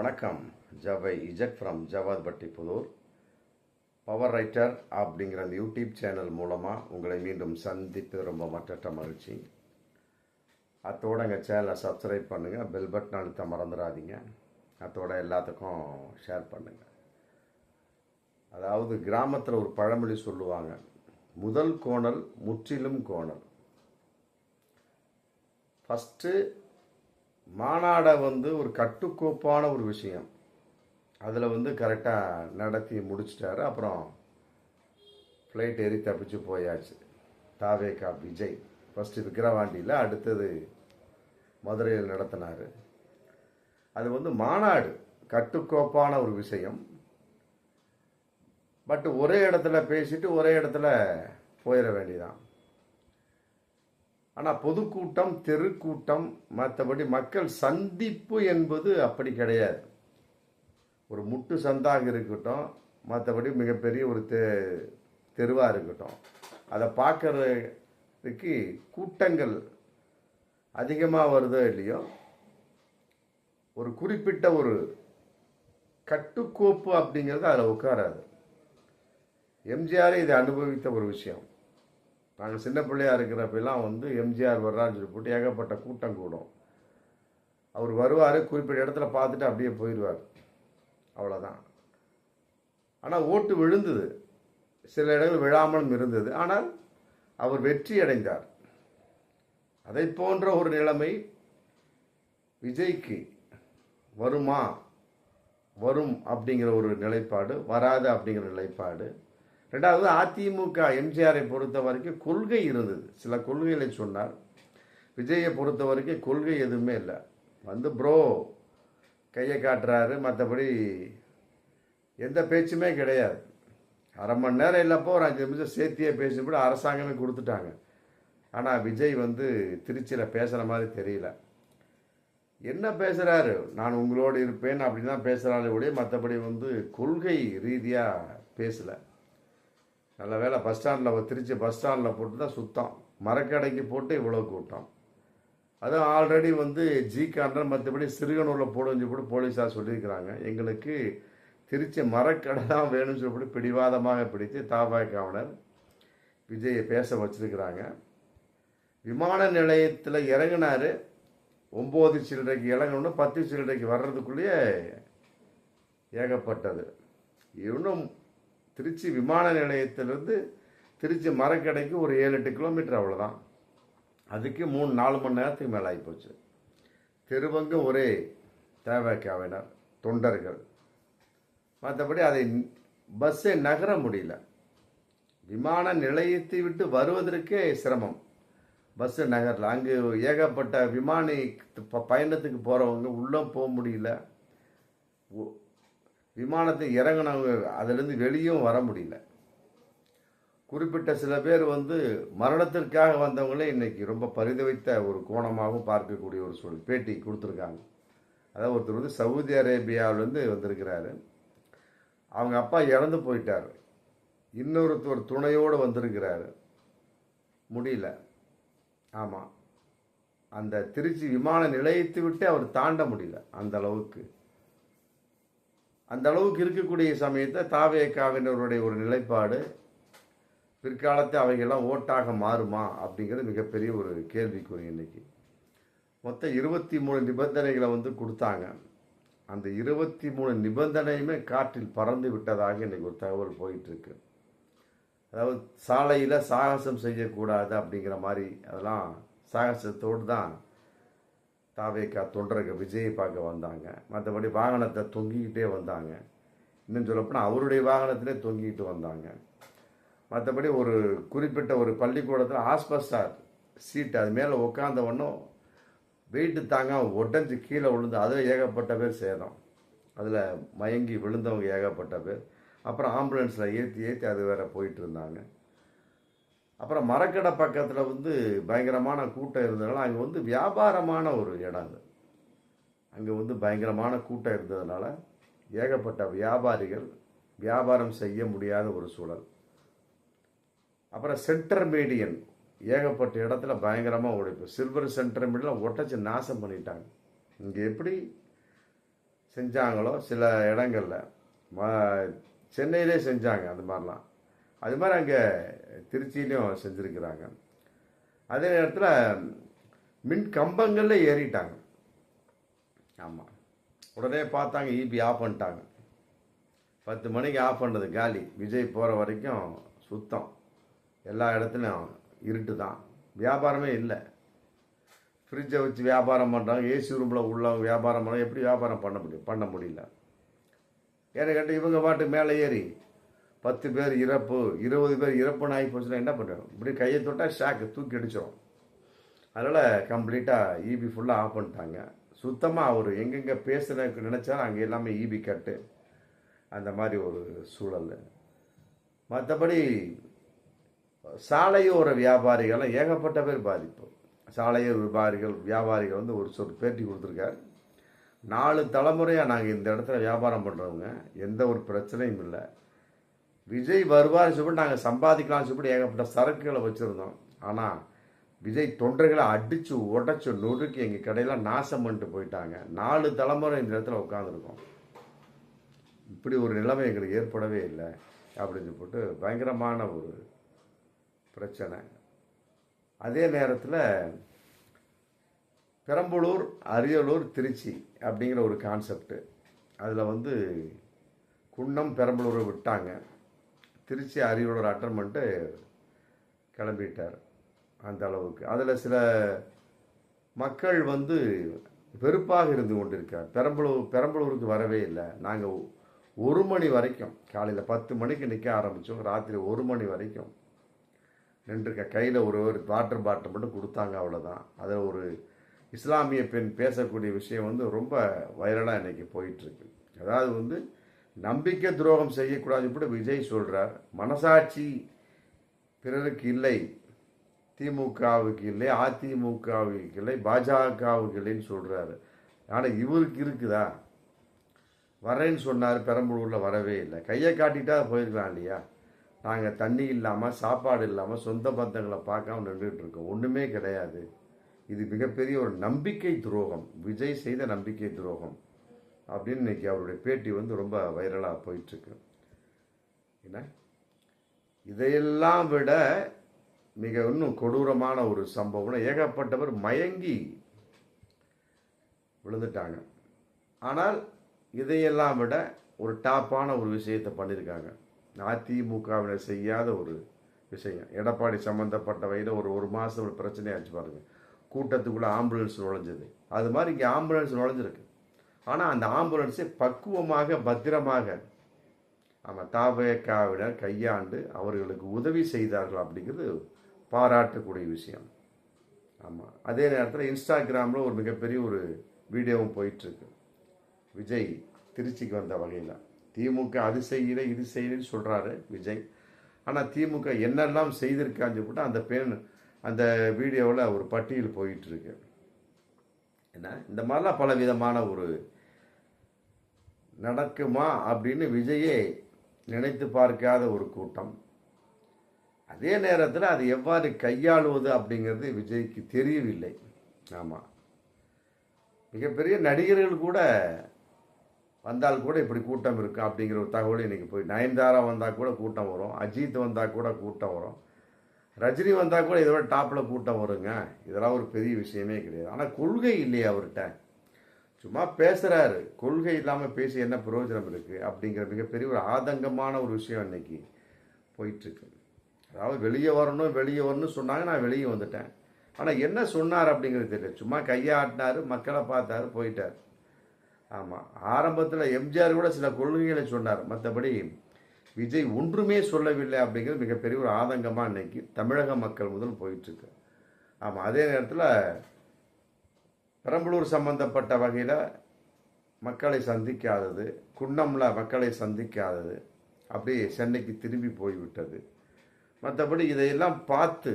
வணக்கம். ஜவை Z from Javad பட்டி Pudur. Power writer அப்படிங்கிற அந்த யூடியூப் சேனல் மூலமாக உங்களை மீண்டும் சந்தித்து ரொம்ப மற்ற மகிழ்ச்சி. அத்தோட எங்கள் சேனலை சப்ஸ்கிரைப் பண்ணுங்கள், பெல் பட்டன் அழுத்த மறந்துடாதீங்க. அத்தோட எல்லாத்துக்கும் ஷேர் பண்ணுங்கள். அதாவது கிராமத்தில் ஒரு பழமொழி சொல்லுவாங்க, முதல் கோணல் முற்றிலும் கோணல். ஃபஸ்ட்டு மாநாடை ஒரு கட்டுக்கோப்பான ஒரு விஷயம், அதில் கரெக்டாக நடத்தி முடிச்சிட்டாரு. அப்புறம் ஃப்ளைட் ஏறி தப்பிச்சு போயாச்சு. தாவேகா விஜய் ஃபஸ்ட்டு விக்கிரவாண்டியில், அடுத்தது மதுரையில் நடத்தினார். அது மாநாடு கட்டுக்கோப்பான ஒரு விஷயம். பட் ஒரே இடத்துல பேசிட்டு ஒரே இடத்துல போயிட வேண்டியதான். ஆனால் பொதுக்கூட்டம், தெருக்கூட்டம், மற்றபடி மக்கள் சந்திப்பு என்பது அப்படி கிடையாது. ஒரு முட்டு சந்தாக இருக்கட்டும், மற்றபடி மிகப்பெரிய ஒரு தெருவாக இருக்கட்டும், அதை பார்க்கறதுக்கு கூட்டங்கள் அதிகமாக வருதோ இல்லையோ, ஒரு குறிப்பிட்ட ஒரு கட்டுக்கோப்பு அப்படிங்கிறது அதில் உட்காராது. எம்ஜிஆரே இதை அனுபவித்த ஒரு விஷயம். நாங்கள் சின்ன பிள்ளையாக இருக்கிறப்பெல்லாம் எம்ஜிஆர் வர்றான்னு சொல்லி போட்டு ஏகப்பட்ட கூட்டம் கூடும். அவர் வருவார், குறிப்பிட்ட இடத்துல பார்த்துட்டு அப்படியே போயிடுவார், அவ்வளோதான். ஆனால் ஓட்டு விழுந்தது, சில இடங்கள் விழாமலும் இருந்தது. ஆனால் அவர் வெற்றி அடைந்தார். அதை போன்ற ஒரு நிலைமை விஜய்க்கு வரும் அப்படிங்கிற ஒரு நிலைப்பாடு, வராது அப்படிங்கிற நிலைப்பாடு. ரெண்டாவது, அதிமுக எம்ஜிஆரை பொறுத்த வரைக்கும் கொள்கை இருந்தது, சில கொள்கைகளை சொன்னார். விஜயை பொறுத்த வரைக்கும் கொள்கை எதுவுமே இல்லை. ப்ரோ கையை காட்டுறாரு, மற்றபடி எந்த பேச்சுமே கிடையாது. அரை மணி நேரம் இல்லைப்போ ஒரு 5 நிமிஷம் சேர்த்தியே பேசிவிட அரசாங்கமே கொடுத்துட்டாங்க. ஆனால் விஜய் திருச்சியில் பேசுகிற மாதிரி தெரியல. என்ன பேசுகிறாரு, நான் உங்களோடு இருப்பேன் அப்படின்னு தான் பேசுகிறாரு ஒழிய மற்றபடி கொள்கை ரீதியாக பேசலை. நல்ல வேலை பஸ் ஸ்டாண்டில், திருச்சி பஸ் ஸ்டாண்டில் போட்டு தான் சுத்தம், மரக்கடைக்கு போட்டு இவ்வளோ கூட்டம். அதுவும் ஆல்ரெடி ஜிகான்ற மற்றபடி சிறுகனூரில் போடுன்னு கூட போலீஸார் சொல்லியிருக்கிறாங்க. எங்களுக்கு திருச்சி மரக்கடை தான் வேணும்னு சொல்லி பிடிவாதமாக பிடித்து தாபாக்காவினர் விஜயை பேச வச்சிருக்கிறாங்க. விமான நிலையத்தில் இறங்கினார், 9 சில்லறைக்கு இறங்கணுன்னு 10 சில்லறைக்கு வர்றதுக்குள்ளேயே ஏகப்பட்டது. இன்னும் திருச்சி விமான நிலையத்திலிருந்து திருச்சி மரக்கடைக்கு ஒரு 7-8 கிலோமீட்டர், அவ்வளோதான். அதுக்கு 3-4 மணி நேரத்துக்கு மேலே ஆகிப்போச்சு. தெருவங்கும் ஒரே தேவைக்காவினர், தொண்டர்கள். மற்றபடி அதை பஸ்ஸை நகர முடியல. விமான நிலையத்தை விட்டு வருவதற்கே சிரமம், பஸ்ஸு நகரில். அங்கு ஏகப்பட்ட விமானி பயணத்துக்கு போகிறவங்க உள்ளே போக முடியல. விமானத்தை இறங்கினவங்க அதிலிருந்து வெளியும் வர முடியல. குறிப்பிட்ட சில பேர் மரணத்திற்காக வந்தவங்களே இன்னைக்கு ரொம்ப பரிதவித்த ஒரு கோணமாகவும் பார்க்கக்கூடிய ஒரு சூழல் பேட்டி கொடுத்துருக்காங்க. அதாவது ஒருத்தர் சவுதி அரேபியாவிலேருந்து வந்திருக்கிறாரு. அவங்க அப்பா இறந்து போயிட்டார், இன்னொருத்தர் துணையோடு வந்திருக்கிறாரு, முடியல. ஆமாம், அந்த திருச்சி விமான நிலையத்தை விட்டு அவர் தாண்ட முடியல. அந்த அளவுக்கு இருக்கக்கூடிய சமயத்தை தாவேக்காவினருடைய ஒரு நிலைப்பாடு பிற்காலத்தை அவைகள்லாம் ஓட்டாக மாறுமா அப்படிங்கிறது மிகப்பெரிய ஒரு கேள்விக்குறி. இன்னைக்கு மொத்தம் 23 நிபந்தனைகளை கொடுத்தாங்க. அந்த 23 நிபந்தனையுமே காற்றில் பறந்து விட்டதாக இன்னைக்கு ஒரு தகவல் போயிட்டுருக்கு. அதாவது சாலையில் சாகசம் செய்யக்கூடாது அப்படிங்கிற மாதிரி, அதெல்லாம் சாகசத்தோடு தான் தாவேக்கா தொண்டர்கள் விஜயை பார்க்க வந்தாங்க. மற்றபடி வாகனத்தை தொங்கிக்கிட்டே வந்தாங்க. இன்னும் சொல்லப்போனால் அவருடைய வாகனத்திலே தொங்கிக்கிட்டு வந்தாங்க. மற்றபடி ஒரு குறிப்பிட்ட ஒரு பள்ளிக்கூடத்தில் ஆஸ்பஸ்டார் சீட்டு, அது மேலே உட்காந்த ஒன்றும் வெயிட்டு தாங்க உடஞ்சி கீழே விழுந்து, அதில் ஏகப்பட்ட பேர் சேதம். அதில் மயங்கி விழுந்தவங்க ஏகப்பட்ட பேர். அப்புறம் ஆம்புலன்ஸில் ஏற்றி அது வேற போயிட்டு இருந்தாங்க. அப்புறம் மரக்கடை பக்கத்தில் பயங்கரமான கூட்டம் இருந்ததுனால, அங்கே வியாபாரமான ஒரு இடம். அது அங்கே பயங்கரமான கூட்டம் இருந்ததுனால ஏகப்பட்ட வியாபாரிகள் வியாபாரம் செய்ய முடியாத ஒரு சூழல். அப்புறம் சென்டர் மீடியன் ஏகப்பட்ட இடத்துல பயங்கரமாக உடைப்பு. சில்வர் சென்டர் மீடியெலாம் ஒட்டச்சு நாசம் பண்ணிட்டாங்க. இங்கே எப்படி செஞ்சாங்களோ சில இடங்களில் சென்னையிலே செஞ்சாங்க அந்த மாதிரிலாம். அது மாதிரி அங்கே திருச்சியிலையும் செஞ்சுருக்கிறாங்க. அதே நேரத்தில் மின் கம்பங்களில் ஏறிட்டாங்க. ஆமாம், உடனே பார்த்தாங்க இபி ஆஃப் பண்ணிட்டாங்க. 10 மணிக்கு ஆஃப் பண்ணது காலி. விஜய் போகிற வரைக்கும் சுத்தம். எல்லா இடத்துலையும் இருட்டு தான், வியாபாரமே இல்லை. ஃப்ரிட்ஜை வச்சு வியாபாரம் பண்ணுறாங்க. ஏசி ரூமில் உள்ளவங்க வியாபாரம் பண்ண எப்படி வியாபாரம் பண்ண முடியல. ஏன்னு கேட்டால் இவங்க பாட்டு மேலே ஏறி 10 பேர் இறப்பு 20 பேர் இறப்புன்னு ஆகி போச்சுன்னா என்ன பண்ணுறோம்? இப்படி கையை தொட்டால் ஷாக்கு தூக்கி அடிச்சிடும். அதனால் கம்ப்ளீட்டாக இபி ஃபுல்லாக ஆஃப் பண்ணிட்டாங்க. சுத்தமாக அவர் எங்கெங்கே பேசுகிறதுக்கு நினச்சாலும் அங்கே எல்லாமே இபி கட்டு, அந்த மாதிரி ஒரு சூழல். மற்றபடி சாலையோர வியாபாரிகள்லாம் ஏகப்பட்ட பேர் பாதிப்பு. சாலையோர வியாபாரிகள் வந்து ஒரு பேட்டி கொடுத்துருக்காரு. 4 தலைமுறையாக நாங்கள் இந்த இடத்துல வியாபாரம் பண்ணுறவங்க, எந்த ஒரு பிரச்சனையும் இல்லை. விஜய் வருவார்னு சொல்லிட்டு நாங்கள் சம்பாதிக்கலாம்னு சொல்லிட்டு ஏகப்பட்ட சரக்குகளை வச்சுருந்தோம். ஆனால் விஜய் தொண்டர்களை அடித்து உடச்சி நொறுக்கி எங்கள் கடையெல்லாம் நாசம் பண்ணிட்டு போயிட்டாங்க. 4 தலைமுறை இந்த இடத்துல உட்காந்துருக்கோம். இப்படி ஒரு நிலைமை எங்களுக்கு ஏற்படவே இல்லை அப்படின்னு போட்டு பயங்கரமான ஒரு பிரச்சனை. அதே நேரத்தில் பெரம்பலூர், அரியலூர், திருச்சி அப்படிங்கிற ஒரு கான்செப்டு. அதில் வந்து குன்னம் பெரம்பலூரை விட்டாங்க. திருச்சி அரியலூர் அட்டன் பண்ணிட்டு கிளம்பிட்டார். அந்த அளவுக்கு அதில் சில மக்கள் வந்து வெறுப்பாக இருந்து கொண்டிருக்கார். பெரம்பலூருக்கு வரவே இல்லை. நாங்கள் 1 மணி வரைக்கும், காலையில் 10 மணிக்கு நிற்க ஆரம்பித்தோம், ராத்திரி 1 மணி வரைக்கும் நின்றுருக்க. கையில் ஒரு வாட்டர் பாட்டில் மட்டும் கொடுத்தாங்க, அவ்வளோதான். அதில் ஒரு இஸ்லாமிய பெண் பேசக்கூடிய விஷயம் வந்து ரொம்ப வைரலாக இன்றைக்கி போயிட்டுருக்கு. அதாவது வந்து நம்பிக்கை துரோகம் செய்யக்கூடாது கூட விஜய் சொல்கிறார். மனசாட்சி பிறருக்கு இல்லை, திமுகவுக்கு இல்லை, அதிமுகவுக்கு இல்லை, பாஜகவுக்கு இல்லைன்னு சொல்கிறாரு. ஆனால் இவருக்கு இருக்குதா? வரேன்னு சொன்னார், பெரம்பலூரில் வரவே இல்லை. கையை காட்டிட்டா போயிருக்கலாம் இல்லையா? நாங்கள் தண்ணி இல்லாமல், சாப்பாடு இல்லாமல், சொந்த பந்தங்களை பார்க்காம நின்றுட்டு இருக்கோம். ஒன்றுமே கிடையாது. இது மிகப்பெரிய ஒரு நம்பிக்கை துரோகம், விஜய் செய்த நம்பிக்கை துரோகம் அப்படின்னு இன்னைக்கு அவருடைய பேட்டி வந்து ரொம்ப வைரலாக போயிட்டுருக்கு. என்ன, இதையெல்லாம் விட மிக இன்னும் கொடூரமான ஒரு சம்பவம், ஏகப்பட்டவர் மயங்கி விழுந்துட்டாங்க. ஆனால் இதையெல்லாம் விட ஒரு டாப்பான ஒரு விஷயத்தை பண்ணியிருக்காங்க. அதிமுகவினர் செய்யாத ஒரு விஷயம். எடப்பாடி சம்மந்தப்பட்ட வகையில் ஒரு மாதம் ஒரு பிரச்சனையாச்சு பாருங்க. கூட்டத்துக்குள்ளே ஆம்புலன்ஸ் நுழைஞ்சது. அது மாதிரி இங்கே ஆம்புலன்ஸ் நுழைஞ்சிருக்கு. ஆனால் அந்த ஆம்புலன்ஸை பக்குவமாக, பத்திரமாக தாவேக்காவினர் கையாண்டு அவர்களுக்கு உதவி செய்தார்கள் அப்படிங்கிறது பாராட்டக்கூடிய விஷயம். ஆமாம். அதே நேரத்தில் இன்ஸ்டாகிராமில் ஒரு மிகப்பெரிய ஒரு வீடியோவும் போயிட்டுருக்கு. விஜய் திருச்சிக்கு வந்த வகையில் திமுக அது செய்யல இது செய்யலன்னு சொல்கிறாரு விஜய். ஆனால் திமுக என்னெல்லாம் செய்திருக்கான்னு சொல்லிட்டு அந்த பெண் அந்த வீடியோவில் ஒரு பட்டியல் போயிட்டுருக்கு. என்ன, இந்த மாதிரிலாம் பல விதமான ஒரு நடக்குமா அப்படின்னு விஜயே நினைத்து பார்க்காத ஒரு கூட்டம். அதே நேரத்தில் அது எவ்வாறு கையாளுவது அப்படிங்கிறது விஜய்க்கு தெரியவில்லை. ஆமாம், மிகப்பெரிய நடிகர்கள் கூட வந்தால் கூட இப்படி கூட்டம் இருக்கு அப்படிங்கிற ஒரு தகவல் இன்னைக்கு போய். நயன்தாரா வந்தால் கூட கூட்டம் வரும், அஜித் வந்தால் கூட கூட்டம் வரும், ரஜினி வந்தால் கூட இதோட டாப்பில் கூட்டம் வருங்க. இதெல்லாம் ஒரு பெரிய விஷயமே கிடையாது. ஆனால் கொள்கை இல்லையா அவர்கிட்ட? சும்மா பேசுகிறாரு, கொள்கை இல்லாமல் பேசி என்ன பிரயோஜனம் இருக்குது அப்படிங்கிற மிகப்பெரிய ஒரு ஆதங்கமான ஒரு விஷயம் இன்னைக்கு போயிட்டுருக்கு. அதாவது வெளியே வரணும்னு சொன்னாங்க, நான் வெளியே வந்துட்டேன். ஆனால் என்ன சொன்னார் அப்படிங்கிறது தெரியல. சும்மா கையை ஆட்டினார், மக்களை பார்த்தாரு, போயிட்டார். ஆமாம், ஆரம்பத்தில் எம்ஜிஆர் கூட சில கொள்கைகளை சொன்னார், மற்றபடி விஜய் ஒன்றுமே சொல்லவில்லை அப்படிங்கிறது மிகப்பெரிய ஒரு ஆதங்கமாக இன்னைக்கு தமிழக மக்கள் முதல் போயிட்டுருக்கு. ஆமாம், அதே நேரத்தில் பெரம்பலூர் சம்பந்தப்பட்ட வகையில் மக்களை சந்திக்காதது, குன்னமில் மக்களை சந்திக்காதது, அப்படியே சென்னைக்கு திரும்பி போய்விட்டது. மற்றபடி இதையெல்லாம் பார்த்து,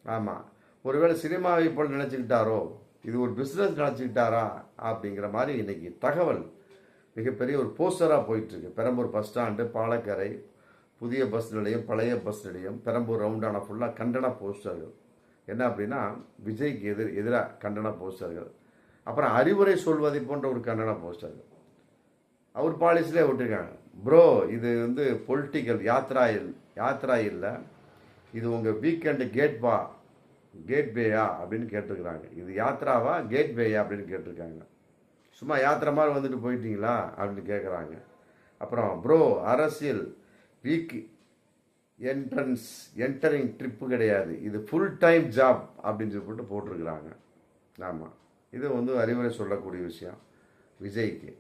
ஆமாம், ஒருவேளை சினிமாவை போல் நினச்சிக்கிட்டாரோ, இது ஒரு பிஸ்னஸ் நினச்சிக்கிட்டாரா அப்படிங்கிற மாதிரி இன்னைக்கு தகவல் மிகப்பெரிய ஒரு போஸ்டராக போயிட்டுருக்கு. பெரம்பூர் பஸ் ஸ்டாண்டு, பாலக்கரை, புதிய பஸ் நிலையம், பழைய பஸ் நிலையம், பெரம்பூர் ரவுண்டான ஃபுல்லாக கண்டன போஸ்டர்கள். என்ன அப்படின்னா விஜய்க்கு எதிராக கண்டன போஸ்டர்கள், அப்புறம் அறிவுரை சொல்வதை போன்ற ஒரு கண்டன போஸ்டர்கள். அவர் பாலிசிலே விட்டுருக்காங்க. ப்ரோ இது வந்து பொலிட்டிக்கல் யாத்ரா இல்லை, இது உங்கள் வீக்கெண்டு கேட்வேயா அப்படின்னு கேட்டிருக்கிறாங்க. இது யாத்ராவா கேட்வேயா அப்படின்னு கேட்டிருக்காங்க. சும்மா யாத்திரை மாதிரி வந்துட்டு போயிட்டீங்களா அப்படின்னு கேட்குறாங்க. அப்புறம் ப்ரோ அரசியல் வீக் என்டரிங் ட்ரிப்பு கிடையாது, இது ஃபுல் டைம் ஜாப் அப்படின்னு சொல்லிட்டு போட்டிருக்கிறாங்க. ஆமாம், இது வந்து அறிவுரை சொல்லக்கூடிய விஷயம் விஜய்க்கு.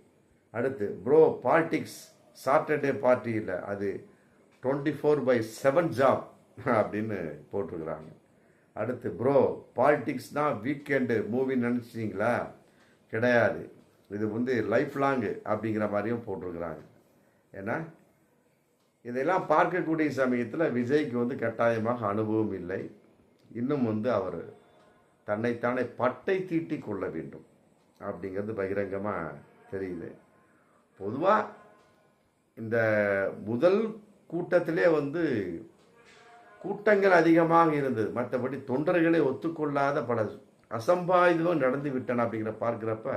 அடுத்து ப்ரோ பாலிடிக்ஸ் சாட்டர்டே பார்ட்டி இல்லை, அது 24/7 ஜாப் அப்படின்னு போட்டிருக்கிறாங்க. அடுத்து ப்ரோ பாலிடிக்ஸ்னால் வீக்கெண்டு மூவி நினச்சிங்களா, கிடையாது, இது வந்து லைஃப் லாங்கு அப்படிங்கிற மாதிரியும் போட்டிருக்கிறாங்க. ஏன்னா இதையெல்லாம் பார்க்கக்கூடிய சமயத்தில் விஜய்க்கு வந்து கட்டாயமாக அனுபவம் இல்லை, இன்னும் வந்து அவர் தன்னைத்தானே பட்டை தீட்டி கொள்ள வேண்டும் அப்படிங்கிறது பகிரங்கமாக தெரியுது. பொதுவாக இந்த முதல் கூட்டத்திலே வந்து கூட்டங்கள் அதிகமாக இருந்தது, மற்றபடி தொண்டர்களை ஒத்துக்கொள்ளாத பல அசம்பாவிதம் நடந்து விட்டன அப்படிங்கிற பார்க்குறப்ப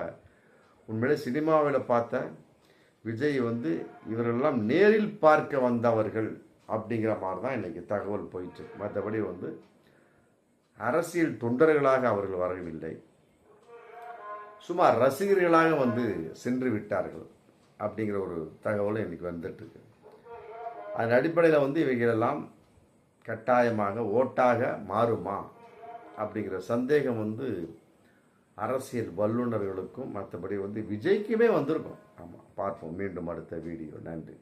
உண்மையிலே சினிமாவில் பார்த்த விஜய் வந்து இவரெல்லாம் நேரில் பார்க்க வந்தவர்கள் அப்படிங்கிற மாதிரி தான் இன்றைக்கி தகவல் போயிட்டு. மற்றபடி வந்து அரசியல் தொண்டர்களாக அவர்கள் வரவில்லை, சும்மா ரசிகர்களாக வந்து சென்று விட்டார்கள் அப்படிங்கிற ஒரு தகவலும் இன்றைக்கி வந்துட்டுருக்கு. அதன் அடிப்படையில் வந்து இவைகளெல்லாம் கட்டாயமாக ஓட்டாக மாறுமா அப்படிங்கிற சந்தேகம் வந்து அரசியல் வல்லுநர்களுக்கும் மற்றபடி வந்து விஜய்க்குமே வந்திருக்கும். ஆமாம், பார்ப்போம் மீண்டும் அடுத்த வீடியோ. நன்றி.